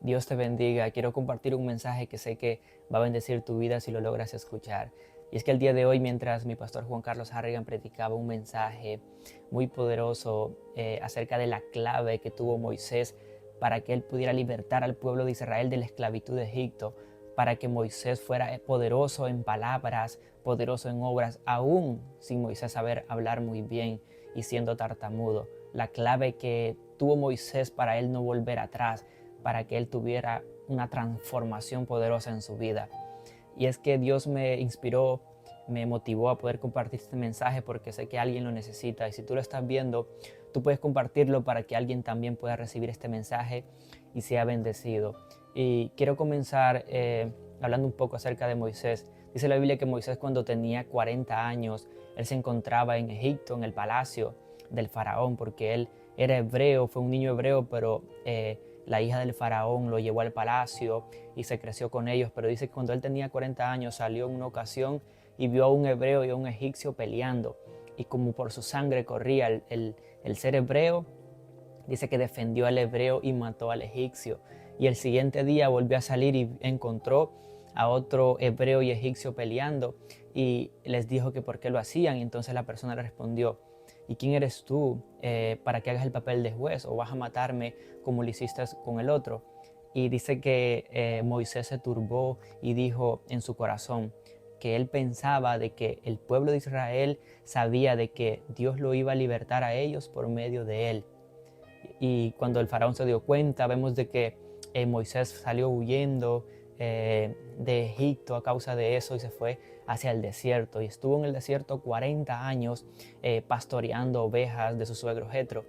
Dios te bendiga. Quiero compartir un mensaje que sé que va a bendecir tu vida si lo logras escuchar. Y es que el día de hoy, mientras mi pastor Juan Carlos Harrigan predicaba un mensaje muy poderoso acerca de la clave que tuvo Moisés para que él pudiera libertar al pueblo de Israel de la esclavitud de Egipto, para que Moisés fuera poderoso en palabras, poderoso en obras, aún sin Moisés saber hablar muy bien y siendo tartamudo. La clave que tuvo Moisés para él no volver atrás, para que él tuviera una transformación poderosa en su vida. Y es que Dios me inspiró, me motivó a poder compartir este mensaje porque sé que alguien lo necesita. Y si tú lo estás viendo, tú puedes compartirlo para que alguien también pueda recibir este mensaje y sea bendecido. Y quiero comenzar hablando un poco acerca de Moisés. Dice la Biblia que Moisés, cuando tenía 40 años, él se encontraba en Egipto, en el palacio del faraón, porque él era hebreo, fue un niño hebreo, pero la hija del faraón lo llevó al palacio y se creció con ellos. Pero dice que cuando él tenía 40 años salió en una ocasión y vio a un hebreo y a un egipcio peleando. Y como por su sangre corría el ser hebreo, dice que defendió al hebreo y mató al egipcio. Y el siguiente día volvió a salir y encontró a otro hebreo y egipcio peleando y les dijo que por qué lo hacían. Y entonces la persona le respondió: ¿y quién eres tú para que hagas el papel de juez, o vas a matarme como lo hiciste con el otro? Y dice que Moisés se turbó y dijo en su corazón que él pensaba de que el pueblo de Israel sabía de que Dios lo iba a libertar a ellos por medio de él. Y cuando el faraón se dio cuenta, vemos de que Moisés salió huyendo de Egipto a causa de eso y se fue hacia el desierto. Y estuvo en el desierto 40 años pastoreando ovejas de su suegro Jetro.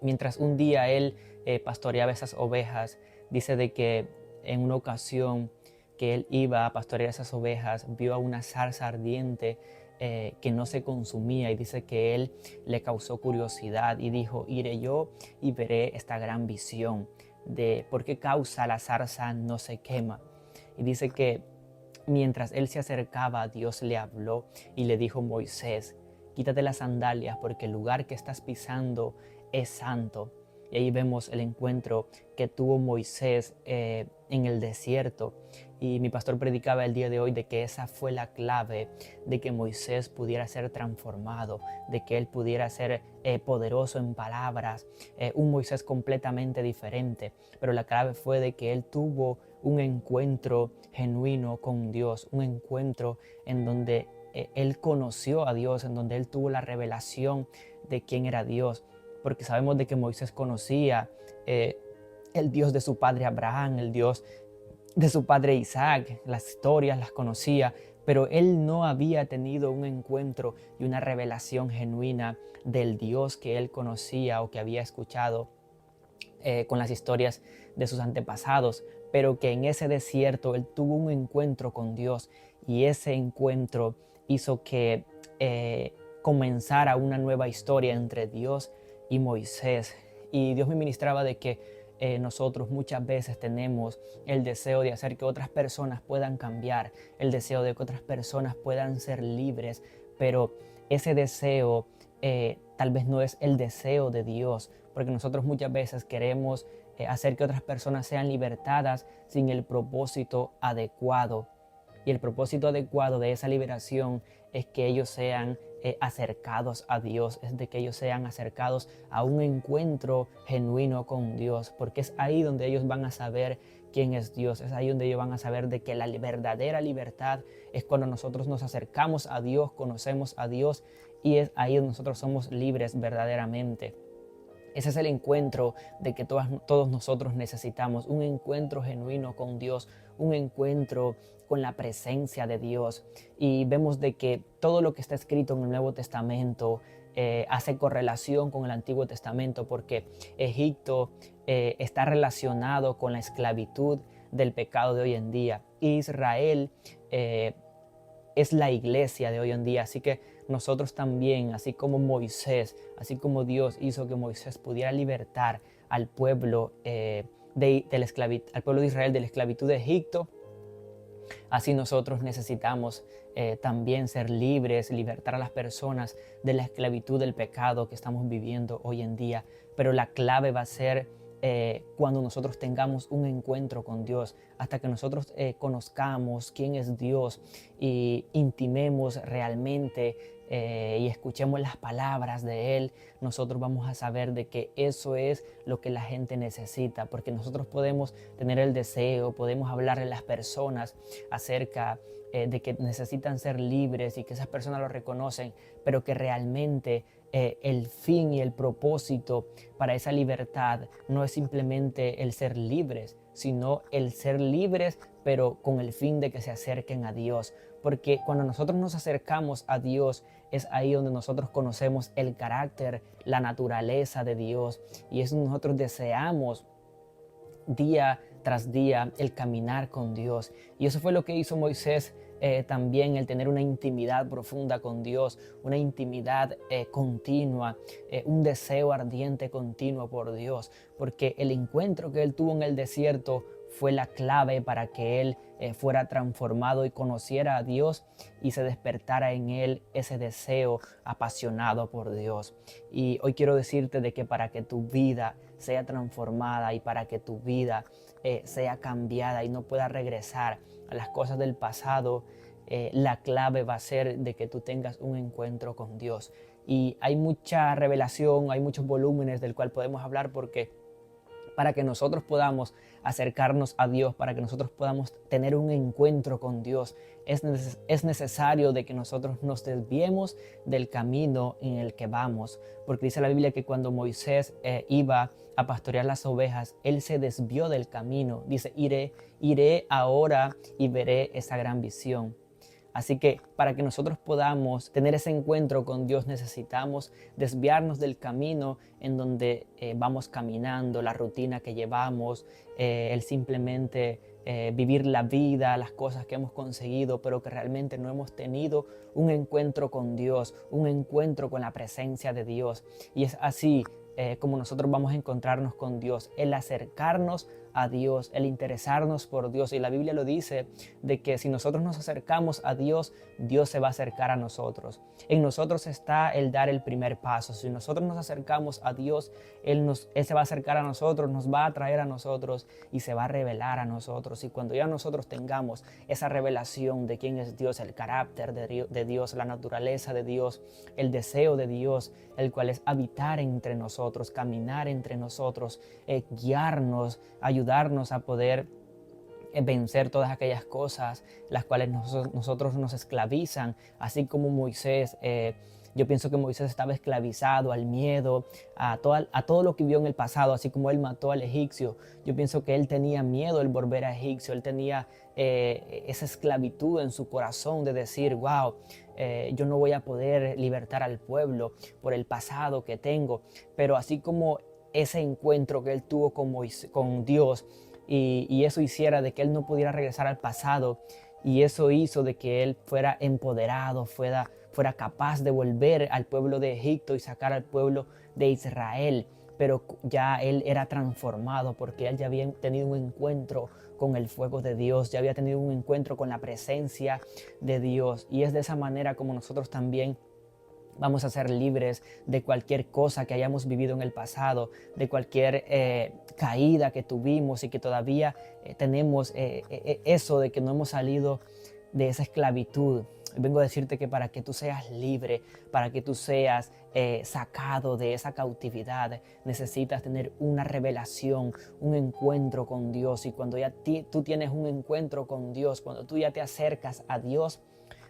Mientras un día él pastoreaba esas ovejas, dice de que en una ocasión que él iba a pastorear esas ovejas, vio a una zarza ardiente que no se consumía, y dice que él le causó curiosidad y dijo: iré yo y veré esta gran visión de por qué causa la zarza no se quema. Y dice que mientras él se acercaba, Dios le habló y le dijo: Moisés, quítate las sandalias porque el lugar que estás pisando es santo. Y ahí vemos el encuentro que tuvo Moisés en el desierto. Y mi pastor predicaba el día de hoy de que esa fue la clave de que Moisés pudiera ser transformado, de que él pudiera ser poderoso en palabras, un Moisés completamente diferente. Pero la clave fue de que él tuvo un encuentro genuino con Dios, un encuentro en donde él conoció a Dios, en donde él tuvo la revelación de quién era Dios. Porque sabemos de que Moisés conocía el Dios de su padre Abraham, el Dios de su padre Isaac, las historias las conocía, pero él no había tenido un encuentro y una revelación genuina del Dios que él conocía o que había escuchado con las historias de sus antepasados, pero que en ese desierto él tuvo un encuentro con Dios, y ese encuentro hizo que comenzara una nueva historia entre Dios y Moisés. Y Dios me ministraba de que nosotros muchas veces tenemos el deseo de hacer que otras personas puedan cambiar, el deseo de que otras personas puedan ser libres, pero ese deseo tal vez no es el deseo de Dios, porque nosotros muchas veces queremos hacer que otras personas sean libertadas sin el propósito adecuado. Y el propósito adecuado de esa liberación es que ellos sean acercados a Dios, es de que ellos sean acercados a un encuentro genuino con Dios, porque es ahí donde ellos van a saber quién es Dios, es ahí donde ellos van a saber de que la verdadera libertad es cuando nosotros nos acercamos a Dios, conocemos a Dios, y es ahí donde nosotros somos libres verdaderamente. Ese es el encuentro de que todos nosotros necesitamos, un encuentro genuino con Dios, un encuentro con la presencia de Dios. Y vemos de que todo lo que está escrito en el Nuevo Testamento hace correlación con el Antiguo Testamento, porque Egipto está relacionado con la esclavitud del pecado de hoy en día. Israel es la iglesia de hoy en día. Así que nosotros también, así como Moisés, así como Dios hizo que Moisés pudiera libertar al pueblo, al pueblo de Israel de la esclavitud de Egipto, así nosotros necesitamos también ser libres, libertar a las personas de la esclavitud del pecado que estamos viviendo hoy en día. Pero la clave va a ser cuando nosotros tengamos un encuentro con Dios, hasta que nosotros conozcamos quién es Dios y intimemos realmente y escuchemos las palabras de Él, nosotros vamos a saber de que eso es lo que la gente necesita, porque nosotros podemos tener el deseo, podemos hablarle a las personas acerca de que necesitan ser libres y que esas personas lo reconocen, pero que realmente el fin y el propósito para esa libertad no es simplemente el ser libres, sino el ser libres, pero con el fin de que se acerquen a Dios. Porque cuando nosotros nos acercamos a Dios, es ahí donde nosotros conocemos el carácter, la naturaleza de Dios. Y es donde nosotros deseamos día tras día el caminar con Dios. Y eso fue lo que hizo Moisés también, el tener una intimidad profunda con Dios, una intimidad continua, un deseo ardiente continuo por Dios, porque el encuentro que él tuvo en el desierto fue la clave para que él fuera transformado y conociera a Dios y se despertara en él ese deseo apasionado por Dios. Y hoy quiero decirte de que para que tu vida sea transformada y para que tu vida sea cambiada y no pueda regresar a las cosas del pasado, la clave va a ser de que tú tengas un encuentro con Dios. Y hay mucha revelación, hay muchos volúmenes del cual podemos hablar, porque para que nosotros podamos acercarnos a Dios, para que nosotros podamos tener un encuentro con Dios, es necesario de que nosotros nos desviemos del camino en el que vamos. Porque dice la Biblia que cuando Moisés iba a pastorear las ovejas, él se desvió del camino. Dice, iré ahora y veré esa gran visión. Así que para que nosotros podamos tener ese encuentro con Dios, necesitamos desviarnos del camino en donde vamos caminando, la rutina que llevamos, el simplemente vivir la vida, las cosas que hemos conseguido, pero que realmente no hemos tenido un encuentro con Dios, un encuentro con la presencia de Dios. Y es así como nosotros vamos a encontrarnos con Dios, el acercarnos a Dios, el interesarnos por Dios. Y la Biblia lo dice, de que si nosotros nos acercamos a Dios, Dios se va a acercar a nosotros. En nosotros está el dar el primer paso. Si nosotros nos acercamos a Dios, Él se va a acercar a nosotros, nos va a atraer a nosotros y se va a revelar a nosotros. Y cuando ya nosotros tengamos esa revelación de quién es Dios, el carácter de Dios, la naturaleza de Dios, el deseo de Dios, el cual es habitar entre nosotros, caminar entre nosotros, guiarnos, ayudarnos a poder vencer todas aquellas cosas las cuales nosotros nos esclavizan, así como Moisés. Yo pienso que Moisés estaba esclavizado al miedo, a todo lo que vio en el pasado, así como él mató al egipcio. Yo pienso que él tenía miedo al volver a Egipcio, él tenía esa esclavitud en su corazón de decir, wow, yo no voy a poder libertar al pueblo por el pasado que tengo. Pero así como ese encuentro que él tuvo con Dios, y eso hiciera de que él no pudiera regresar al pasado, y eso hizo de que él fuera empoderado, fuera capaz de volver al pueblo de Egipto y sacar al pueblo de Israel. Pero ya él era transformado, porque él ya había tenido un encuentro con el fuego de Dios, ya había tenido un encuentro con la presencia de Dios. Y es de esa manera como nosotros también vamos a ser libres de cualquier cosa que hayamos vivido en el pasado, de cualquier caída que tuvimos y que todavía tenemos eso de que no hemos salido de esa esclavitud. Vengo a decirte que para que tú seas libre, para que tú seas sacado de esa cautividad, necesitas tener una revelación, un encuentro con Dios. Y cuando ya tú tienes un encuentro con Dios, cuando tú ya te acercas a Dios,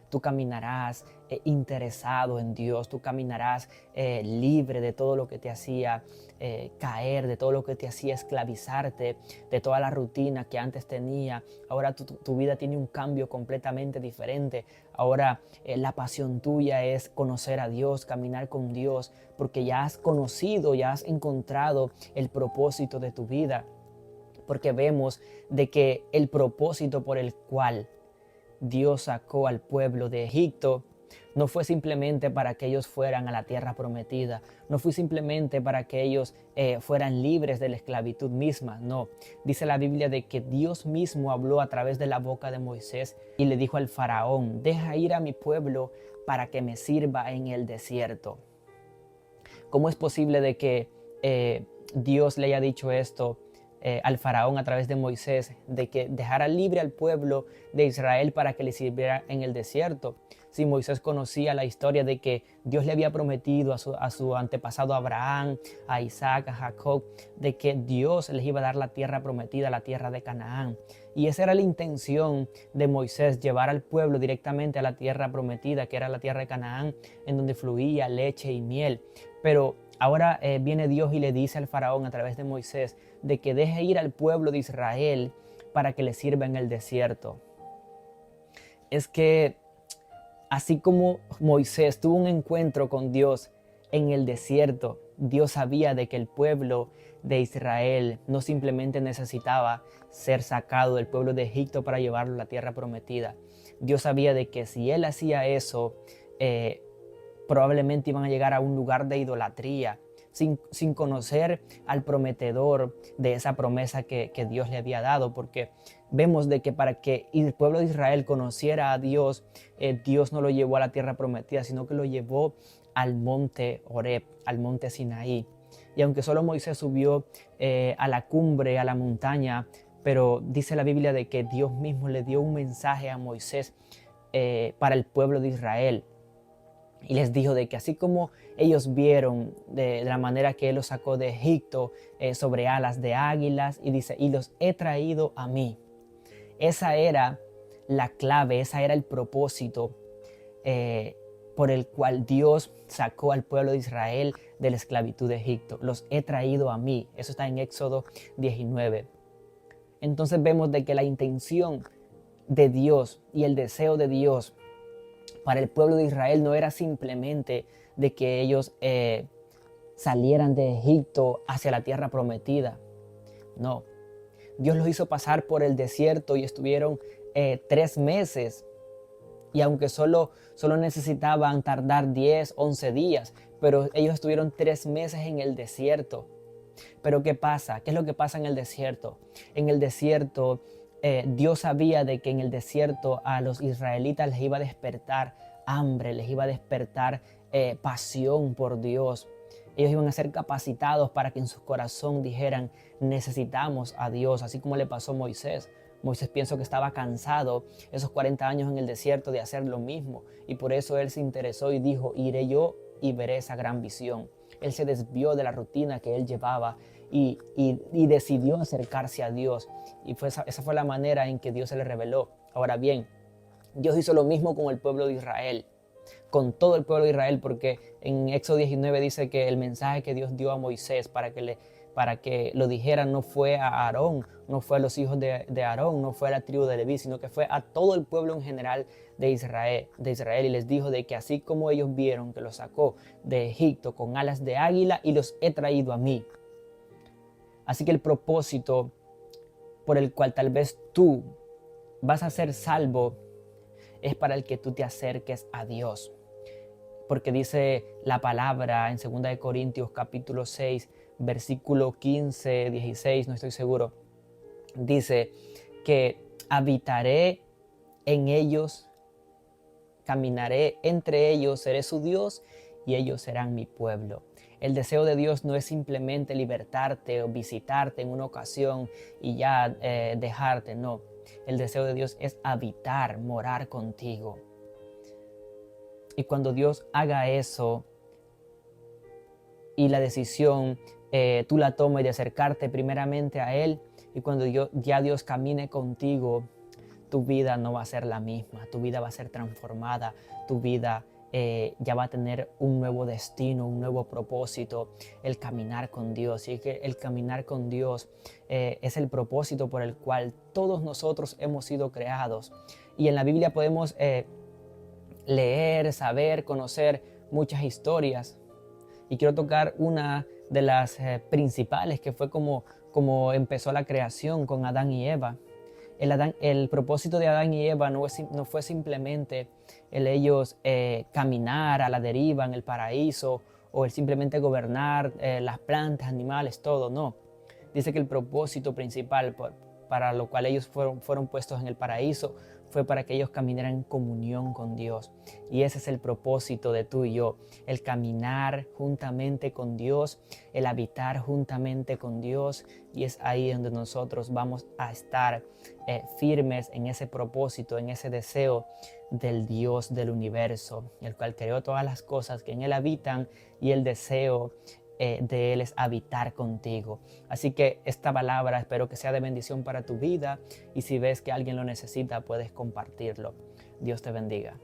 tú caminarás interesado en Dios, tú caminarás libre de todo lo que te hacía caer, de todo lo que te hacía esclavizarte, de toda la rutina que antes tenía. Ahora tu vida tiene un cambio completamente diferente. Ahora la pasión tuya es conocer a Dios, caminar con Dios, porque ya has conocido, ya has encontrado el propósito de tu vida. Porque vemos de que el propósito por el cual Dios sacó al pueblo de Egipto no fue simplemente para que ellos fueran a la tierra prometida, no fue simplemente para que ellos fueran libres de la esclavitud misma, no. Dice la Biblia de que Dios mismo habló a través de la boca de Moisés y le dijo al faraón, deja ir a mi pueblo para que me sirva en el desierto. ¿Cómo es posible de que Dios le haya dicho esto al faraón a través de Moisés, de que dejara libre al pueblo de Israel para que le sirviera en el desierto. Si Moisés conocía la historia de que Dios le había prometido a su antepasado Abraham, a Isaac, a Jacob, de que Dios les iba a dar la tierra prometida, la tierra de Canaán. Y esa era la intención de Moisés, llevar al pueblo directamente a la tierra prometida, que era la tierra de Canaán, en donde fluía leche y miel. Pero ahora viene Dios y le dice al faraón a través de Moisés de que deje ir al pueblo de Israel para que le sirva en el desierto. Es que así como Moisés tuvo un encuentro con Dios en el desierto, Dios sabía de que el pueblo de Israel no simplemente necesitaba ser sacado del pueblo de Egipto para llevarlo a la tierra prometida. Dios sabía de que si él hacía eso, probablemente iban a llegar a un lugar de idolatría, sin conocer al prometedor de esa promesa que Dios le había dado, porque vemos de que para que el pueblo de Israel conociera a Dios, Dios no lo llevó a la tierra prometida, sino que lo llevó al monte Horeb, al monte Sinaí. Y aunque solo Moisés subió a la cumbre, a la montaña, pero dice la Biblia de que Dios mismo le dio un mensaje a Moisés para el pueblo de Israel. Y les dijo de que así como ellos vieron de la manera que Él los sacó de Egipto sobre alas de águilas, y dice, y los he traído a mí. Esa era la clave, esa era el propósito por el cual Dios sacó al pueblo de Israel de la esclavitud de Egipto. Los he traído a mí. Eso está en Éxodo 19. Entonces vemos de que la intención de Dios y el deseo de Dios para el pueblo de Israel no era simplemente de que ellos salieran de Egipto hacia la tierra prometida. No, Dios los hizo pasar por el desierto y estuvieron 3 meses. Y aunque solo necesitaban tardar 10, 11 días, pero ellos estuvieron 3 meses en el desierto. Pero ¿qué pasa? ¿Qué es lo que pasa en el desierto? En el desierto, Dios sabía de que en el desierto a los israelitas les iba a despertar hambre, les iba a despertar pasión por Dios. Ellos iban a ser capacitados para que en su corazón dijeran, necesitamos a Dios, así como le pasó a Moisés. Moisés pienso que estaba cansado esos 40 años en el desierto de hacer lo mismo, y por eso él se interesó y dijo, iré yo y veré esa gran visión. Él se desvió de la rutina que él llevaba y decidió acercarse a Dios, y esa fue la manera en que Dios se le reveló. Ahora bien, Dios hizo lo mismo con el pueblo de Israel, con todo el pueblo de Israel, porque en Éxodo 19 dice que el mensaje que Dios dio a Moisés para que lo dijeran no fue a Aarón, no fue a los hijos de Aarón, no fue a la tribu de Leví, sino que fue a todo el pueblo en general de Israel, y les dijo de que así como ellos vieron que los sacó de Egipto con alas de águila y los he traído a mí. Así que el propósito por el cual tal vez tú vas a ser salvo es para el que tú te acerques a Dios. Porque dice la palabra en 2 Corintios capítulo 6, versículo 15, 16, no estoy seguro. Dice que habitaré en ellos, caminaré entre ellos, seré su Dios y ellos serán mi pueblo. El deseo de Dios no es simplemente libertarte o visitarte en una ocasión y ya dejarte, no. El deseo de Dios es habitar, morar contigo. Y cuando Dios haga eso y la decisión tú la tomes de acercarte primeramente a Él, y cuando ya Dios camine contigo, tu vida no va a ser la misma, tu vida va a ser transformada, tu vida ya va a tener un nuevo destino, un nuevo propósito, el caminar con Dios. Y que el caminar con Dios es el propósito por el cual todos nosotros hemos sido creados. Y en la Biblia podemos leer, saber, conocer muchas historias. Y quiero tocar una de las principales, que fue como empezó la creación con Adán y Eva. El propósito de Adán y Eva no fue simplemente el ellos caminar a la deriva en el paraíso, o el simplemente gobernar las plantas, animales, todo, no. Dice que el propósito principal para lo cual ellos fueron puestos en el paraíso, fue para que ellos caminaran en comunión con Dios. Y ese es el propósito de tú y yo, el caminar juntamente con Dios, el habitar juntamente con Dios. Y es ahí donde nosotros vamos a estar firmes en ese propósito, en ese deseo del Dios del universo, el cual creó todas las cosas que en Él habitan, y el deseo de Él es habitar contigo. Así que esta palabra espero que sea de bendición para tu vida, y si ves que alguien lo necesita, puedes compartirlo. Dios te bendiga.